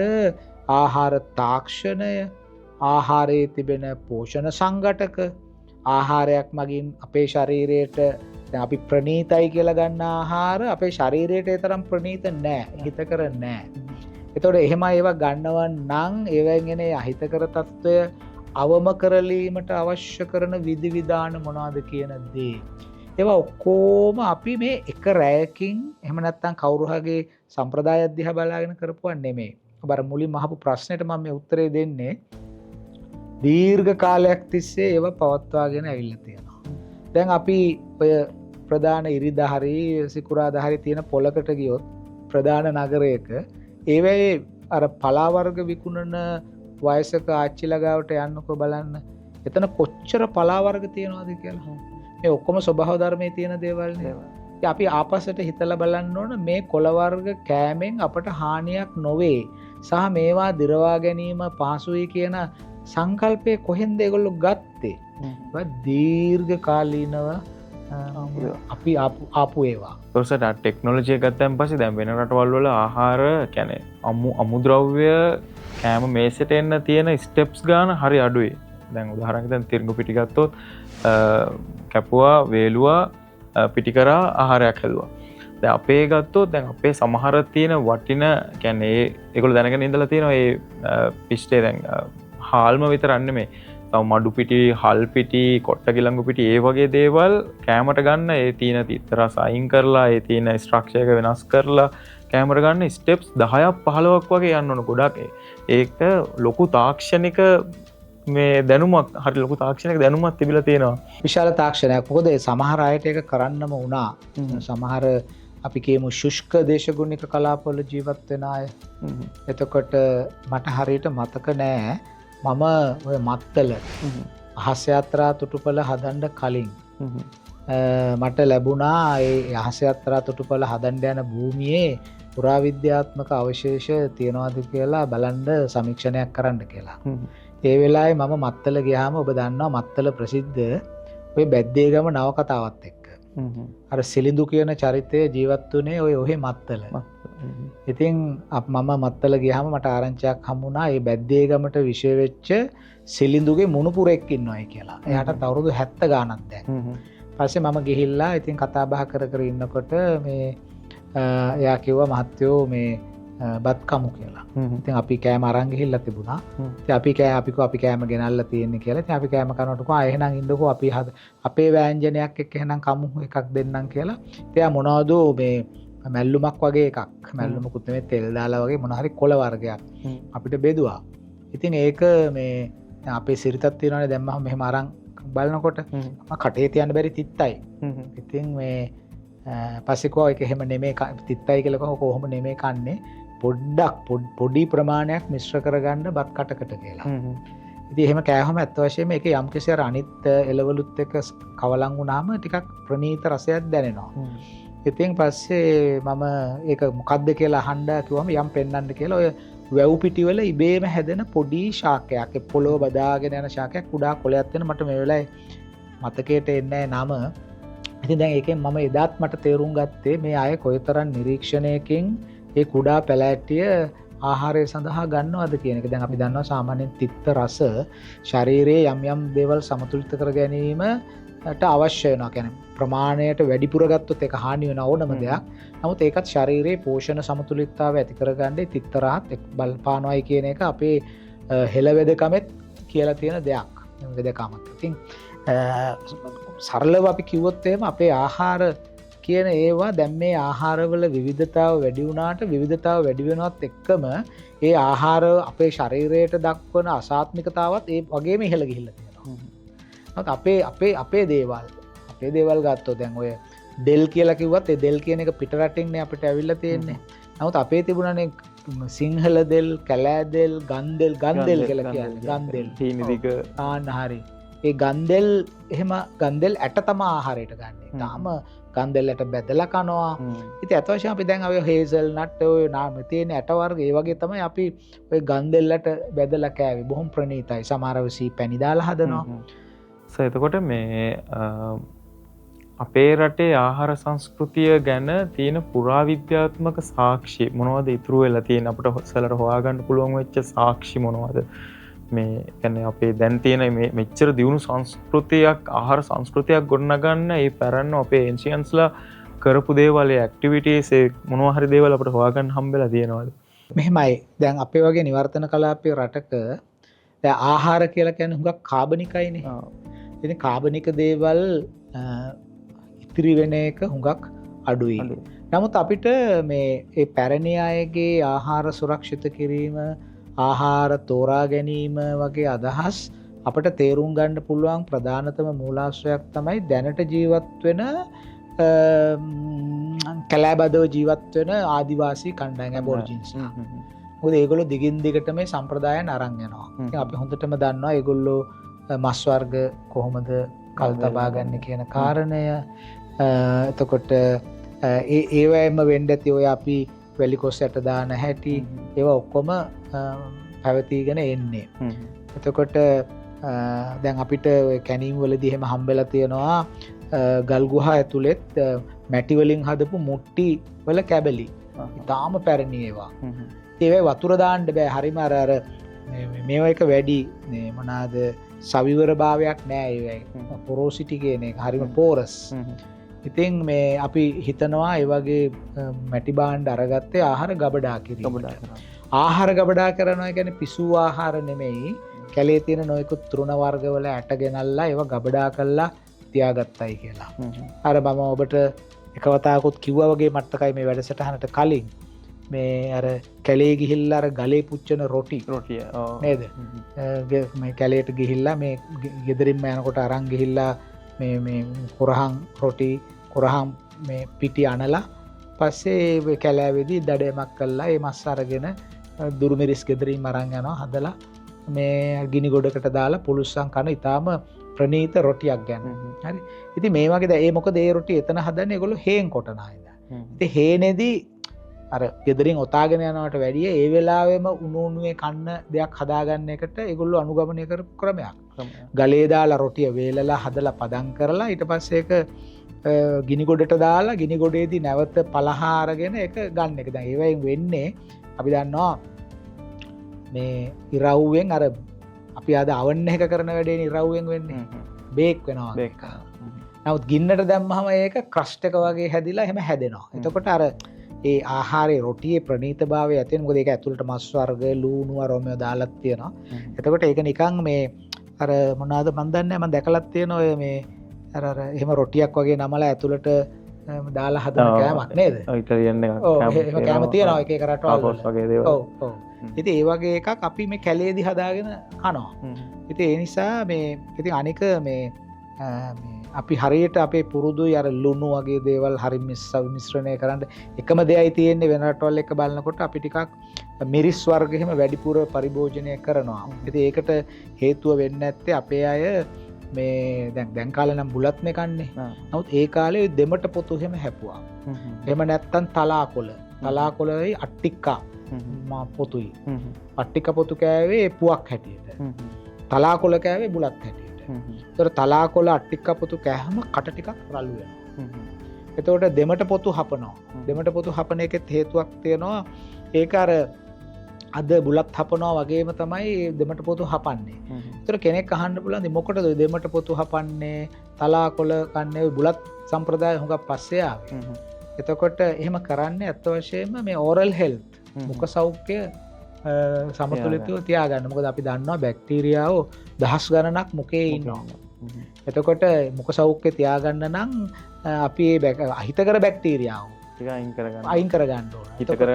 ආහාර තාක්ෂණය, ආහාරයේ තිබෙන පෝෂණ සංඝටක, ආහාරයක් මගින් අපේ ශරීරයට දැන් අපි ප්‍රණීතයි කියලා ගන්න ආහාර අපේ ශරීරයට ඒ තරම් ප්‍රණීත නෑ, හිතකර නෑ. ඒතකොට එහෙම ඒවා ගන්නවන් නම් ඒවෙන් එන අහිතකර తত্ত্বය අවම කරලීමට අවශ්‍ය කරන විධිවිධාන මොනවද කියන දේ. ඒවා ඔක්කොම අපි මේ එක රැයකින් එහෙම නැත්නම් කවුරුහගේ සම්ප්‍රදාය අධ්‍යා බලාගෙන කරපුවා නෙමෙයි. ඔබ අර මුලින්ම අහපු ප්‍රශ්නෙට මම මේ උත්තරේ දෙන්නේ දීර්ඝ කාලයක් තිස්සේ ඒවා පවත්වාගෙන ඇවිල්ලා තියෙනවා. දැන් අපි ඔය ප්‍රධාන ඉරිදා හරි සිකුරාදා හරි තියෙන පොලකට ගියොත් ප්‍රධාන නගරයක ඒවැයි අර පලා වර්ග විකුණන වයසක ආච්චිලා ගාවට යන්නකෝ බලන්න. එතන කොච්චර පලා වර්ග තියෙනවද කියලා. මේ ඔක්කොම ස්වභාව ධර්මයේ තියෙන දේවල් නේ. අපි ආපස්සට හිතලා බලන්න ඕන මේ කොළ වර්ග කෑමෙන් අපට හානියක් නොවේ. සහ මේවා දිරවා ගැනීම පහසුයි කියන සංකල්පය කොහෙන්ද ඒගොල්ලෝ ගත්තේ? දීර්ඝ කාලීනව අපි ආපු ඒවා. තොරසට ටෙක්නොලොජි එක ගත්තන් පස්සේ දැන් වෙන රටවල් වල ආහාර කියන්නේ අමුද්‍රව්‍ය කෑම මේසෙට එන්න තියෙන ස්ටෙප්ස් ගාන හරි අඩුයි. දැන් උදාහරණයක් දැන් තිරිඟු පිටි ගත්තොත් කැපුවා, වේලුවා, පිටි කරා ආහාරයක් හැදුවා. දැන් අපේ ගත්තොත් දැන් අපේ සමහර තියෙන වටින කියන්නේ ඒගොල්ලෝ දැනගෙන ඉඳලා තියෙනවා ඒ පිස්ටේ දැන් හාල්ම විතරක් නෙමෙයි. තව මඩු පිටි, හල් පිටි, කොට්ට කිලංගු පිටි ඒ වගේ දේවල් කෑමට ගන්න ඒ තියෙන තිත්ත රස අයින් කරලා ඒ තියෙන ස්ට්‍රක්චර් එක වෙනස් කරලා කෑමට ගන්න ස්ටෙප්ස් 10ක් 15ක් වගේ යන්න ඕන ගොඩක්. ඒක ලොකු තාක්ෂණික මේ දැනුමක් හරි ලොකු තාක්ෂණික දැනුමක් තිබිලා තියෙනවා. විශාල තාක්ෂණයක්. මොකද සමහර අයට ඒක කරන්නම වුණා. සමහර අපි කියමු ශුෂ්ක දේශගුණික කලාපවල ජීවත් වෙන අය. එතකොට මට හරියට මතක නෑ මම ඔය මත්තල අහස් යාත්‍රා තොටුපළ හදන්න කලින් මට ලැබුණා ඒ අහස් යාත්‍රා තොටුපළ හදන්න යන භූමියේ පුරාවිද්‍යාත්මක අවශේෂ තියනවාද කියලා බලන්න සමීක්ෂණයක් කරන්න කියලා. ඒ වෙලාවේ මම මත්තල ගියාම ඔබ දන්නවා මත්තල ප්‍රසිද්ධ ඔය බැද්දේගම නවකතාවත් එක්ක. අර සිලිඳු කියන චරිතය ජීවත් වුණේ ඔය ඔහේ මත්තල. ඉතින් මම මත්තල ගියාම මට ආරංචියක් හම්බුණා ඒ බැද්දේගමට විශේෂ වෙච්ච සිලිඳුගේ මුණුපුරෙක් ඉන්නවයි කියලා. එයාට අවුරුදු 70 ගාණක් දැන්. පස්සේ මම ගිහිල්ලා ඉතින් කතා බහ කර කර ඉන්නකොට මේ එයා කිව්වා මහත්තයෝ මේ බත් කමු කියලා. ඉතින් අපි කෑම අරන් ගිහිල්ලා තිබුණා. ඉතින් අපි කෑම ගෙනල්ලා තියෙන්නේ කියලා. ඉතින් අපි කෑම කනකොට කොහා එහෙනම් ඉන්නකෝ අපි අපේ වෑංජනයක් එක්ක එහෙනම් කමු එකක් දෙන්නම් කියලා. ඉතින් එයා මොනවද මේ මැල්ලුමක් වගේ එකක්. මැල්ලුමකුත් නෙමෙයි තෙල් දාලා වගේ මොන හරි කොළ වර්ගයක් අපිට බෙදුවා. ඉතින් ඒක මේ අපේ සිරිතක් තියෙනවානේ දැන් මම මෙහෙම අරන් බලනකොට මම කටේ තියන්න බැරි තිත්තයි. ඉතින් මේ පස්සේ කෝ ඒක එහෙම නෙමෙයි තිත්තයි කියලා කෝ කොහොම නෙමෙයි කන්නේ පොඩි ප්‍රමාණයක් මිශ්‍ර කරගන්න බත් කටකට කියලා. ඉතින් එහෙම කෑවම ඇත්ත වශයෙන්ම ඒකේ යම්කිසි අර අනිත් එළවලුත් එක්ක කවලම් වුණාම ටිකක් ප්‍රණීත රසයක් දැනෙනවා. ඉතින් පස්සේ මම ඒක මොකද්ද කියලා අහන්න කිව්වම යම් පෙන්නන්න කියලා ඔය වැව් පිටිවල ඉබේම හැදෙන පොඩි ශාකයක් ඒ පොළොව බදාගෙන යන ශාකයක් කුඩා කොළයක් වෙන මට මේ වෙලාවේ මතකයට එන්නේ නම. ඉතින් දැන් ඒකෙන් මම එදාත් මට තේරුම් ගත්තේ මේ අය කොයිතරම් නිරීක්ෂණයකින් ඒ කුඩා පැලැට්ටිය ආහාරය සඳහා ගන්නවද කියන එක. දැන් අපි දන්නවා සාමාන්‍යයෙන් තිත්ත රස ශරීරයේ යම් යම් දේවල් සමතුලිත කර ගැනීමට අවශ්‍ය වෙනවා. කියන්නේ ප්‍රමාණයට වැඩිපුර ගත්තොත් ඒක හානි වෙන ඕනම දෙයක්. නමුත් ඒකත් ශරීරයේ පෝෂණ සමතුලිතතාවය ඇති කරගන්නේ තිත්ත රහත් බලපානවායි කියන එක අපේ හෙළවෙදකමෙත් කියලා තියෙන දෙයක්. වෙදකමත්. ඉතින් සරලව අපි කිව්වොත් එහෙම අපේ ආහාර කියන ඒවා දැන් මේ ආහාරවල විවිධතාව වැඩි වුණාට විවිධතාව වැඩි වෙනවත් එක්කම ඒ ආහාර අපේ ශරීරයට දක්වන අසාත්මිකතාවත් ඒ වගේම ඉහළ ගිහිල්ලා තියෙනවා. අපේ දේවල් ගත්තොත් දැන් ඔය ඩෙල් කියලා කිව්වත් ඒ ඩෙල් කියන එක පිට රටින්නේ අපිට ඇවිල්ලා තියෙන්නේ. නමුත් අපේ තිබුණානේ සිංහල දෙල්, කැලෑ දෙල්, ගන්දෙල් කියලා කියන්නේ. ගන්දෙල්. තීනිදික ආන්න හරි. ඒ ගන්දෙල් එහෙම ගන්දෙල් ඇට තමා ආහාරයට ගන්න. තාම ගන්දෙල්ලට බැදලා කනවා. ඉතින් අත වශයෙන් අපි දැන් ඔය හේසල් නට් ඔය නාම තියෙන ඇට වර්ග ඒ වගේ තමයි අපි ඔය ගන්දෙල්ලට බැදලා කෑවේ. බොහොම ප්‍රණීතයි. සමහරව සී පැණි දාලා හදනවා. එතකොට මේ අපේ රටේ ආහාර සංස්කෘතිය ගැන තියෙන පුරාවිද්‍යාත්මක සාක්ෂි මොනවද ඉතුරු වෙලා තියෙන අපිට සලර හොයාගන්න පුළුවන් වෙච්ච සාක්ෂි මොනවද? මේ කියන්නේ අපේ දැන් තියෙන මේ මෙච්චර දියුණු සංස්කෘතියක් ආහාර සංස්කෘතියක් ගොඩනගන්න ඒ පැරණි අපේ එන්ෂියන්ස්ලා කරපු දේවල් ඒ ඇක්ටිවිටීස් ඒ මොනවා හරි දේවල් අපිට හොයාගන්න හම්බෙලා තියෙනවද? මෙහෙමයි. දැන් අපේ වගේ නිවර්තන කලාපයේ රටක දැන් ආහාර කියලා කියන්නේ හුඟක් කාබනිකයිනේ. ඉතින් කාබනික දේවල් ඉතිරි වෙන එක හුඟක් අඩුයි. නමුත් අපිට මේ ඒ පැරණි අයගේ ආහාර සුරක්ෂිත කිරීම ආහාර තෝරා ගැනීම වගේ අදහස් අපට තේරුම් ගන්න පුළුවන් ප්‍රධානතම මූලාශ්‍රයක් තමයි දැනට ජීවත් වෙන කැලෑබදව ජීවත් වෙන ආදිවාසී කණ්ඩායම් ඇබෝරිජින්ස්. මොකද ඒගොල්ලෝ දිගින් දිගට මේ සම්ප්‍රදායන් අරන් යනවා. ඉතින් අපි හොඳටම දන්නවා ඒගොල්ලෝ මස් වර්ග කොහොමද කල් තබා ගන්න කියන කාරණය. එතකොට ඒවැයම වෙන්න ඇති ඔය අපි වැලිකොස්සට දාන හැටි ඒවා ඔක්කොම පැවතීගෙන එන්නේ. එතකොට දැන් අපිට කැනීම් වලදී එහෙම හම්බෙලා තියෙනවා ගල් ගුහා ඇතුළෙත් මැටි වලින් හදපු මුට්ටි වල කැබලි. ඉතාලම පැරණි ඒවා. ඒවා වතුර දාන්න බෑ. හරිම අර මේවා එක වැඩි මොනවාද සවිවර භාවයක් නෑ ඒවා. පොරොසිටි කියන එක හරිම පෝරස්. ඉතින් මේ අපි හිතනවා ඒ වගේ මැටි භාණ්ඩ අරගත්තේ ආහාර ගබඩා කිරීම. ආහාර ගබඩා කරනවා කියන්නේ පිසු ආහාර නෙමෙයි. කැලේ තියෙන නොයෙකුත් තෘණ වර්ගවල ඇට ගෙනල්ලා ඒවා ගබඩා කරලා තියාගත්තයි කියලා. අර මම ඔබට එකවතාවකුත් කිව්වා වගේ මට්ටකයි මේ වැඩසටහනට කලින් මේ අර කැලේ ගිහිල්ලා අර ගලේ පුච්චන රොටි නේද? මේ කැලේට ගිහිල්ලා මේ ගෙදරින්ම යනකොට අරන් ගිහිල්ලා මේ කොරහන් රොටි කොරහන් මේ පිටි අනලා පස්සේ කැලෑවේදී දඩයමක් කළා ඒ මස් අරගෙන දුරුමිරිස් ගෙදරින් අරන් යනවා හදලා මේ ගිනි ගොඩකට දාලා පුළුස්සන් කන ඉතාලම ප්‍රණීත රොටියක් ගන්න. හරි. ඉතින් මේ වගේ දැන් මොකද ඒ රොටි එතන හදන්නේ ඒගොල්ලෝ හේන් කොටනා ඉඳලා. ඉතින් හේනේදී අර ගෙදරින් ඔතාගෙන යනවට වැඩිය ඒ වෙලාවෙම උණු උණුවේ කන්න දෙයක් හදාගන්න එකට ඒගොල්ලෝ අනුගමනය කරපු ක්‍රමයක්. ගලේ දාලා රොටිය වේලලා හදලා පදම් කරලා ඊට පස්සේ ඒක ගිනි ගොඩට දාලා ගිනි ගොඩේදී නැවත පලහා අරගෙන ඒක ගන්න එක. දැන් ඒවෙන් වෙන්නේ අපි දන්නවා මේ ඉරව්වෙන් අර අපි අද අවන්න එක කරන වැඩේ ඉරව්වෙන් වෙන්නේ බේක් වෙනවා. නමුත් ගින්නට දැම්මම ඒක ක්‍රස්ට් එක වගේ හැදිලා එහෙම හැදෙනවා. එතකොට අර ඒ ආහාරයේ රොටියේ ප්‍රණීතභාවය ඇති වෙන මොකද ඒක ඇතුළට මස් වර්ග ලූණු අරෝමය දාලා තියෙනවා. එතකොට ඒක නිකන් මේ අර මොනවාද මන් දන්නේ මම දැකලා තියෙනවා ඔය මේ අර එහෙම රොටියක් වගේ නමලා ඇතුළට දාලා හදන කෑමක් නේද? ඔය ඉතාලියන් එක. ඔව් එහෙම කෑම තියෙනවා එක එක රටවල් වගේ දේවල්. ඔව් ඔව්. ඉතින් ඒ වගේ එකක් අපි මේ කැලේදී හදාගෙන කනවා. ඉතින් ඒ නිසා මේ ඉතින් අනික මේ අපි හරියට අපේ පුරුදුයි අර ලුණු වගේ දේවල් හරි මිශ්‍රණය කරන්න එකම දෙයයි තියෙන්නේ වෙන රටවල් එක බලනකොට අපි ටිකක් මිරිස් වර්ග එහෙම වැඩිපුර පරිභෝජනය කරනවා. ඉතින් ඒකට හේතුව වෙන්නේ නැත්තේ අපේ අය මේ දැන් කාලේ නම් බුලත්නේ කන්නේ. නමුත් ඒ කාලේ දෙමට පොතු එහෙම හැපුවා. එහෙම නැත්තම් තලාකොළ. තලාකොළයි අට්ටික්කා පොතුයි. අට්ටික පොතු කෑවේ පුවක් හැටියට. තලාකොළ කෑවේ බුලත් හැටියට. ඒතර තලාකොළ අට්ටික පොතු කෑම කට ටිකක් රළු වෙනවා. එතකොට දෙමට පොතු හපනවා. දෙමට පොතු හපන එකෙත් හේතුවක් තියෙනවා. ඒක අර අද බුලත් හපනවා වගේම තමයි දෙමට පොතු හපන්නේ. ඒතර කෙනෙක් අහන්න පුළුවන් මොකටද දෙමට පොතු හපන්නේ තලාකොළ කන්නේ බුලත් සම්ප්‍රදාය හුඟක් පස්සේ ආවේ. එතකොට එහෙම කරන්නේ අත් වශයෙන්ම මේ ඕරල් හෙල්ත් මුඛ සෞඛ්‍ය සමතුලිතව තියාගන්න. මොකද අපි දන්නවා බැක්ටීරියාව දහස් ගණනක් මුඛේ ඉන්නවා. එතකොට මුඛ සෞඛ්‍ය තියාගන්න නම් අපි අහිතකර බැක්ටීරියාව අයින් කරගන්න ඕන. හිතකර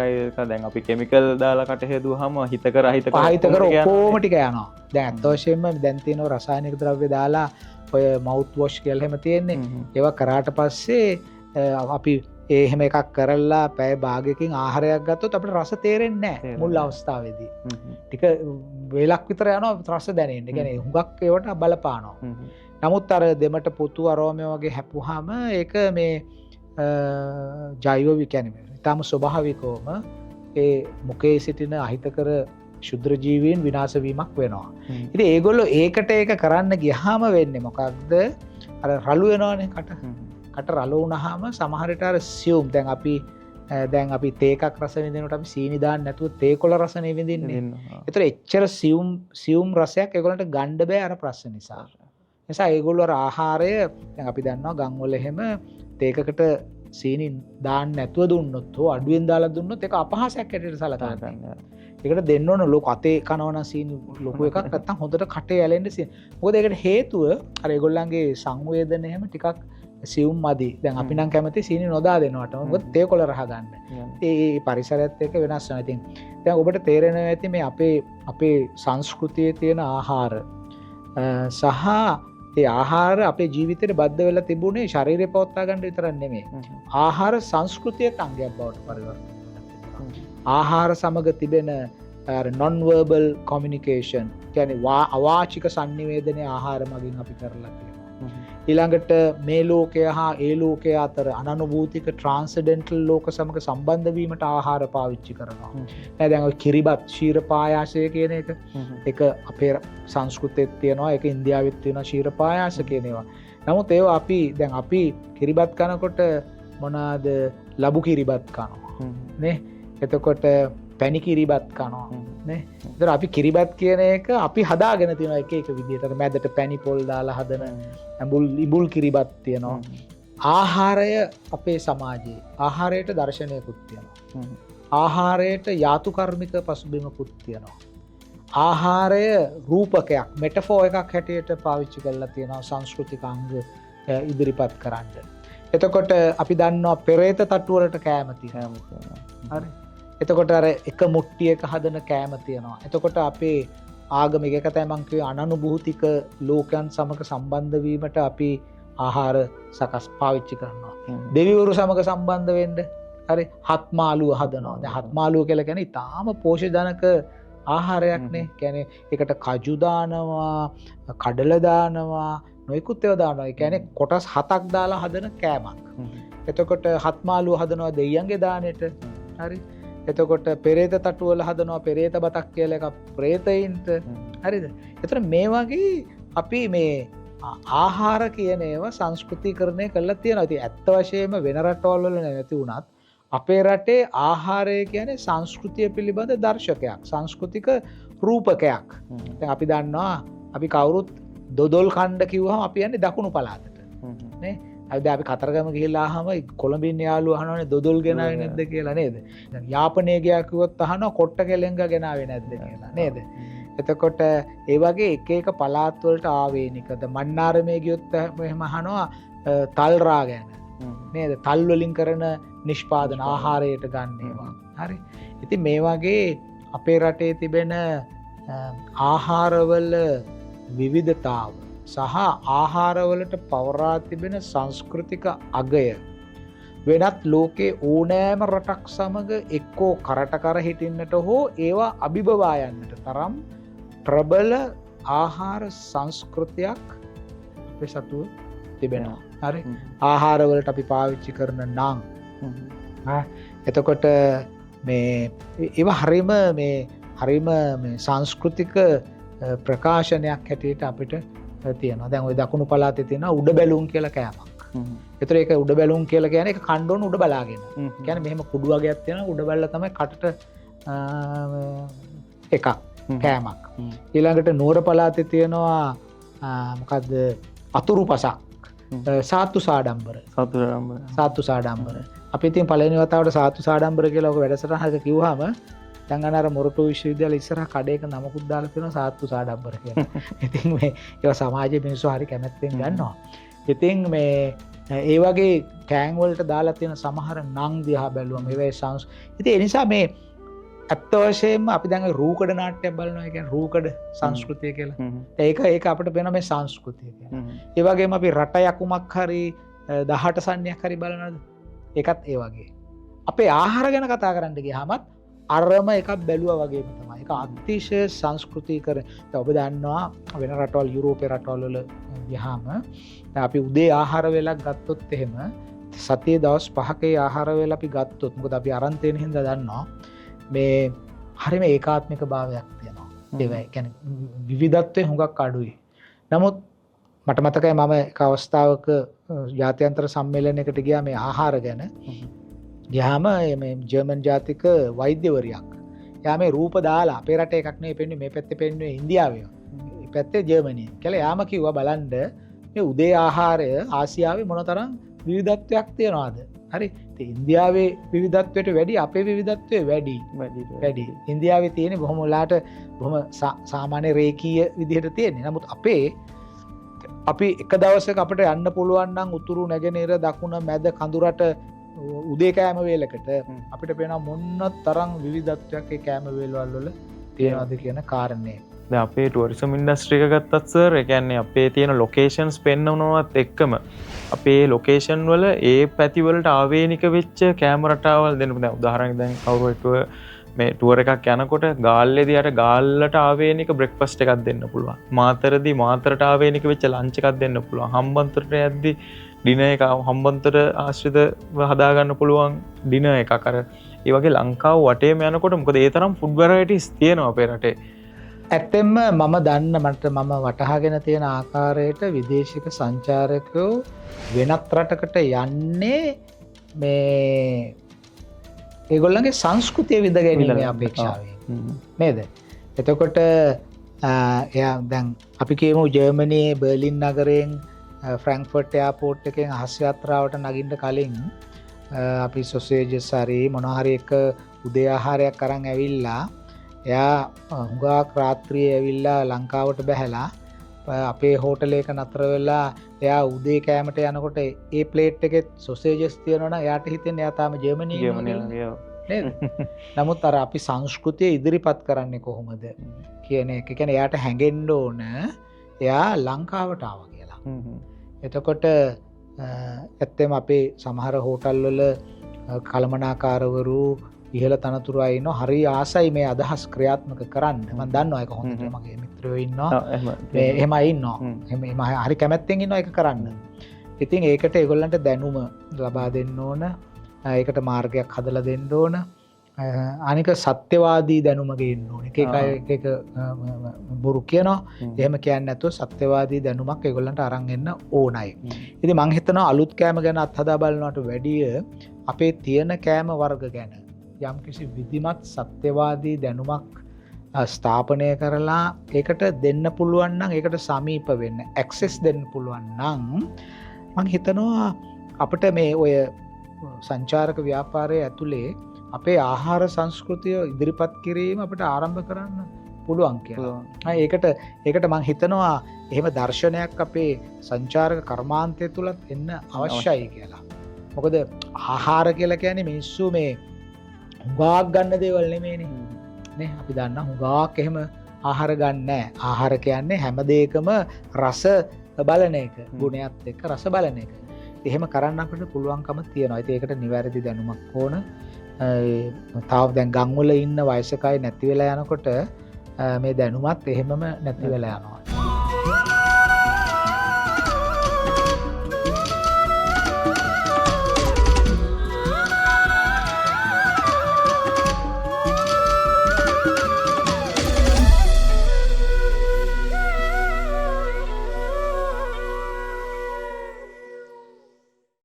දැන් අපි කෙමිකල් දාලා කට හේදුවාම හිතකර අහිතකර ඔක්කොම ටික යනවා. දැන් අත් වශයෙන්ම දැන් තියෙනවා රසායනික ද්‍රව්‍ය දාලා ඔය මවුත් වොෂ් කියලා එහෙම තියෙන්නේ. ඒවා කරාට පස්සේ අපි එහෙම එකක් කරලා පැය භාගයකින් ආහාරයක් ගත්තොත් අපිට රස තේරෙන්නේ නැහැ මුල් අවස්ථාවේදී. ටික වෙලක් විතර යනවා රස දැනෙන්න. ඒ කියන්නේ හුඟක් ඒවට බලපානවා. නමුත් අර දෙමට පොතු අරෝමය වගේ හැපුවාම ඒක මේ ජෛව විකැනීම. ඊටම ස්වභාවිකවම ඒ මුකේ සිටින අහිතකර ශුද්‍ර ජීවීන් විනාශ වීමක් වෙනවා. ඉතින් ඒගොල්ලෝ ඒකට ඒක කරන්න ගියාම වෙන්නේ මොකක්ද? අර රළු වෙනවනේ කට. කට රළු වුණාම සමහර විට අර සියුම් දැන් අපි තේ එකක් රස විඳිනකොට අපි සීනි දාන්න නැතුව තේ කොළ රස නේ විඳින්නේ. ඒතර එච්චර සියුම් රසයක් ඒගොල්ලන්ට ගන්න බෑ අර ප්‍රශ්න නිසා. නිසා ඒගොල්ලෝ අර ආහාරය දැන් අපි දන්නවා ගම් වල එහෙම තේකකට සීනි දාන්න නැතුව දුන්නොත් හෝ අඩුවෙන් දාලා දුන්නොත් ඒක අපහාසයක් හැටියට සලකනවා. ඒකට දෙන්න ඕන ලොකු අතේ කනවන සීනි ලොකු එකක් නැත්තම් හොඳට කටේ ඇලෙන්න සීනි. මොකද ඒකට හේතුව අර ඒගොල්ලන්ගේ සංවේදනය එහෙම ටිකක් සියුම් මදි. දැන් අපි නම් කැමති සීනි නොදා දෙනවට. මොකද තේ කොළ රහ ගන්න. ඒ පරිසරයත් එක්ක වෙනස් වෙනවා. ඉතින් දැන් ඔබට තේරෙනවා ඇති මේ අපේ සංස්කෘතියේ තියෙන ආහාර සහ ඒ ආහාර අපේ ජීවිතයට බද්ධ වෙලා තිබුණේ ශරීරය පවත්වා ගන්න විතරක් නෙමෙයි. ආහාර සංස්කෘතියට අංගයක් බවට පරිවර්තනය වෙනවා. ආහාර සමග තිබෙන non verbal communication කියන්නේ අවාචික sannivedanaya ආහාර මගින් අපි කරලා තියෙනවා. ඊළඟට මේ ලෝකය හා ඒ ලෝකය අතර අනනුභූතික transcendental ලෝක සමග සම්බන්ධ වීමට ආහාර පාවිච්චි කරනවා. දැන් ඔය කිරිබත් ශීර පායාසය කියන එක ඒක අපේ සංස්කෘතියේ තියෙනවා. ඒක ඉන්දියාවෙත් තියෙනවා ශීර පායාස කියන ඒවා. නමුත් ඒවා අපි කිරිබත් කනකොට මොනවාද ලබු කිරිබත් කනවා. නේ? එතකොට පැණි කිරිබත් කනවා. නේ? ඒතර අපි කිරිබත් කියන එක අපි හදාගෙන තියෙනවා එක විදිහට. මැදට පැණි පොල් දාලා හදන ඉඹුල් කිරිබත් තියෙනවා. ආහාරය අපේ සමාජයේ ආහාරයට දර්ශනයකුත් තියෙනවා. ආහාරයට යාතු කර්මික පසුබිමකුත් තියෙනවා. ආහාරය රූපකයක් මෙටෆෝ එකක් හැටියට පාවිච්චි කරලා තියෙනවා සංස්කෘතික අංග ඉදිරිපත් කරන්න. එතකොට අපි දන්නවා පෙරේත තට්ටු වලට කෑම තියෙනවා. හරි. එතකොට අර එක මුට්ටියක හදන කෑම තියෙනවා. එතකොට අපේ ආගමික එක තමයි මම කිව්වේ අනනුභූතික ලෝකයන් සමග සම්බන්ධ වීමට අපි ආහාර සකස් පාවිච්චි කරනවා. දෙවිවරු සමග සම්බන්ධ වෙන්න හරි හත්මාලුව හදනවා. දැන් හත්මාලුව කියලා කියන්නේ ඊටාම පෝෂජනක ආහාරයක් නේ. කියන්නේ ඒකට කජු දානවා, කඩල දානවා, නොයෙකුත් ඒවා දානවා. ඒ කියන්නේ කොටස් 7ක් දාලා හදන කෑමක්. එතකොට හත්මාලුව හදනවා දෙයියන්ගේ දානෙට. හරි. එතකොට පෙරේත තට්ටු වල හදනවා පෙරේත බතක් කියලා එකක් ප්‍රේතයින්ට. හරිද? ඒතර මේ වගේ අපි මේ ආහාර කියන ඒවා සංස්කෘතිකරණය කරලා තියෙනවා. ඉතින් ඇත්ත වශයෙන්ම වෙන රටවල් වල නැති වුණත් අපේ රටේ ආහාරය කියන්නේ සංස්කෘතිය පිළිබඳ දර්ශකයක්, සංස්කෘතික රූපකයක්. දැන් අපි දන්නවා අපි කවුරුත් දොදොල් කණ්ඩ කිව්වම අපි යන්නේ දකුණු පළාතට. නේ? අපි කතරගම ගිහිල්ලා ආවම කොළඹින් යාළුවෝ අහනවනේ දොදොල් ගෙනාවේ නැද්ද කියලා නේද? දැන් යාපනයේ ගියා කිව්වොත් අහනවා කොට්ට කෙලෙංග ගෙනාවේ නැද්ද කියලා නේද? එතකොට ඒ වගේ එක එක පළාත් වලට ආවේනිකද මන්නාරමේ ගියොත් එහෙම අහනවා තල් රා ගැන නේද? තල් වලින් කරන නිෂ්පාදන ආහාරයට ගන්න ඒවා. හරි. ඉතින් මේ වගේ අපේ රටේ තිබෙන ආහාරවල විවිධතාව සහ ආහාරවලට පවරා තිබෙන සංස්කෘතික අගය වෙනත් ලෝකේ ඕනෑම රටක් සමග එක්කෝ කරට කර හිටින්නට හෝ ඒවා අභිබවා යන්නට තරම් ප්‍රබල ආහාර සංස්කෘතියක් අපේ සතුව තිබෙනවා. හරි. ආහාරවලට අපි පාවිච්චි කරන නම් එතකොට මේ ඒවා හරිම මේ සංස්කෘතික ප්‍රකාශනයක් හැටියට අපිට තියෙනවා. දැන් ওই දකුණු පළාතේ තියෙන උඩ බැලුම් කියලා කෑමක්. ඒතර ඒක උඩ බැලුම් කියලා කියන්නේ ඒක කණ්ඩෝන උඩ බලාගෙන. කියන්නේ මෙහෙම කුඩු වගේක් තියෙනවා උඩ බැලලා තමයි කටට එකක් කෑමක්. ඊළඟට නුවර පළාතේ තියෙනවා මොකද්ද අතුරු පසක්. සාත්තු සාඩම්බර. සාත්තු සාඩම්බර. අපි ඉතින් පළවෙනි වතාවට සාත්තු සාඩම්බර කියලා ඔක වැඩසටහනක කිව්වහම දැන් අර මොරටු විශ්වවිද්‍යාලය ඉස්සරහ කඩේක නමකුත් දාලා තියෙනවා සාත්තු සාඩම්බර කියලා. ඉතින් මේ ඒවා සමාජයේ මිනිස්සු හරි කැමැත්තෙන් ගන්නවා. ඉතින් මේ ඒ වගේ කෑන් වලට දාලා තියෙන සමහර නම් දිහා බැලුවම ඒවා ඉතින් ඒ නිසා මේ ඇත්ත වශයෙන්ම අපි දැන් රූකඩ නාට්‍යයක් බලනවා. ඒ කියන්නේ රූකඩ සංස්කෘතිය කියලා. ඒක අපිට වෙන මේ සංස්කෘතිය කියලා. ඒ වගේම අපි රට යකුමක් හරි 18 සන්නියක් හරි බලනවාද? ඒකත් ඒ වගේ. අපේ ආහාර ගැන කතා කරන්න ගියාමත් අරම එකක් බැලුවා වගේම තමයි. ඒක අතිශය සංස්කෘතිකර ඔබ දන්නවා වෙන රටවල් යුරෝපය රටවල්වල ගියාම අපි උදේ ආහාර වෙලක් ගත්තොත් එහෙම සතියේ දවස් 5කේ ආහාර වෙල අපි ගත්තොත් මොකද අපි අරන් තියෙන හින්දා දන්නවා මේ හරියම ඒකාත්මික භාවයක් තියෙනවා. ඒවයි කියන්නේ විවිධත්වයේ හුඟක් අඩුයි. නමුත් මට මතකයි මම එක අවස්ථාවක ජාත්‍යන්තර සම්මේලනයකට ගියා මේ ආහාර ගැන. ගියාම මේ ජර්මන් ජාතික වෛද්‍යවරියක්. එයා මේ රූප දාලා අපේ රටේ එකක් නෙවෙයි පෙන්වන්නේ මේ පැත්තේ පෙන්වන්නේ ඉන්දියාවේ. මේ පැත්තේ ජර්මනිය. කියලා යාම කිව්වා බලන්න මේ උදේ ආහාරය ආසියාවේ මොනතරම් විවිධත්වයක් තියනවාද? හරි. ඉතින් ඉන්දියාවේ විවිධත්වයට වැඩි අපේ විවිධත්වය වැඩි. ඉන්දියාවේ තියෙන්නේ බොහොම වෙලාට බොහොම සාමාන්‍ය රේඛීය විදිහට තියෙන්නේ. නමුත් අපි එක දවසක අපිට යන්න පුළුවන් නම් උතුරු නැගෙනහිර දකුණ මැද කඳුරට උදේ කෑම වේලකට අපිට පේනවා මොන්න තරම් විවිධත්වයක් ඒ කෑම වේලවල වල තියෙනවද කියන කාරණේ. දැන් අපේ ටුවරිසම් ඉන්ඩස්ට්‍රි එක ගත්තත් සර් ඒ කියන්නේ අපේ තියෙන ලොකේෂන්ස් පෙන්වනවත් එක්කම අපේ ලොකේෂන් වල ඒ පැති වලට ආවේනික වෙච්ච කෑම රටාවල් දෙන්න. දැන් උදාහරණයක් දැන් කවුරු මේ ටුවර් එකක් යනකොට ගාල්ලේදී අර ගාල්ලට ආවේනික බ්‍රෙක්ෆාස්ට් එකක් දෙන්න පුළුවන්. මාතරදී මාතරට ආවේනික වෙච්ච ලන්ච් එකක් දෙන්න පුළුවන්. හම්බන්තොටට යද්දී ඩිනර් එක හම්බන්තොට ආශ්‍රිතව හදාගන්න පුළුවන් ඩිනර් එකක්. අර ඒ වගේ ලංකාව වටේම යනකොට මොකද ඒ තරම් ෆුඩ් වැරයිටිස් තියෙනවා අපේ රටේ. ඇත්තෙන්ම මම දන්න මම වටහාගෙන තියෙන ආකාරයට විදේශික සංචාරකයෝ වෙනත් රටකට යන්නේ මේ ඒගොල්ලන්ගේ සංස්කෘතිය විඳ ගැනීමේ අපේක්ෂාවෙන් නේද? එතකොට එයා දැන් අපි කියමු ජර්මනියේ බර්ලින් නගරයෙන් ෆ්‍රැන්ක්ෆර්ට් එයාපෝට් එකෙන් අහස් යාත්‍රාවට නගින්න කලින් අපි සොසේජස් හරි මොනවා හරි එක උදේ ආහාරයක් අරන් ඇවිල්ලා එයා හුඟක් රාත්‍රියේ ඇවිල්ලා ලංකාවට බැහැලා අපේ හෝටලයක නතර වෙලා එයා උදේ කෑමට යනකොට ඒ ප්ලේට් එකේ සොසේජස් තියෙනවනම් එයාට හිතෙන්නේ එයා තාම ජර්මනියේ නේද? නමුත් අර අපි සංස්කෘතිය ඉදිරිපත් කරන්නේ කොහොමද කියන එක. ඒ කියන්නේ එයාට හැඟෙන්න ඕන එයා ලංකාවට ආවා කියලා. එතකොට ඇත්තෙම අපේ සමහර හෝටල් වල කළමනාකාරවරු ඉහළ තනතුරු අය ඉන්නවා හරි ආසයි මේ අදහස් ක්‍රියාත්මක කරන්න. මම දන්නවා ඒක හොඳට මගේ මිත්‍රයෝ ඉන්නවා. මේ එහෙම අය ඉන්නවා. එහෙම හරි කැමැත්තෙන් ඉන්නවා ඒක කරන්න. ඉතින් ඒකට ඒගොල්ලන්ට දැනුම ලබා දෙන්න ඕන. ඒකට මාර්ගයක් හදලා දෙන්න ඕන. අනික සත්‍යවාදී දැනුම ගේන්න ඕන. එක බොරු කියනවා. එහෙම කියන්නේ නැතුව සත්‍යවාදී දැනුමක් ඒගොල්ලන්ට අරන් එන්න ඕනයි. ඉතින් මම හිතනවා අලුත් කෑම ගැන අත්හදා බලනවට වැඩිය අපේ තියෙන කෑම වර්ග ගැන යම් කිසි විධිමත් සත්‍යවාදී දැනුමක් ස්ථාපනය කරලා ඒකට දෙන්න පුළුවන් නම් ඒකට සමීප වෙන්න ඇක්සස් දෙන්න පුළුවන් නම් මම හිතනවා අපිට මේ ඔය සංචාරක ව්‍යාපාරයේ ඇතුලේ අපේ ආහාර සංස්කෘතිය ඉදිරිපත් කිරීම අපිට ආරම්භ කරන්න පුළුවන් කියලා. ඒකට මම හිතනවා එහෙම දර්ශනයක් අපේ සංචාරක කර්මාන්තය තුලත් එන්න අවශ්‍යයි කියලා. මොකද ආහාර කියලා කියන්නේ මිනිස්සු මේ හුඟක් ගන්න දේවල් නෙමෙයිනේ. නේ අපි දන්න හුඟක් එහෙම ආහාර ගන්න නැහැ. ආහාර කියන්නේ හැම දෙයකම රස බලන එක. ගුණයත් එක්ක රස බලන එක. එහෙම කරන්න අපිට පුළුවන්කම තියෙනවා. ඉතින් ඒකට නිවැරදි දැනුමක් ඕන. තාම දැන් ගම් වල ඉන්න වයසක අය නැති වෙලා යනකොට මේ දැනුමත් එහෙමම නැති වෙලා යනවා.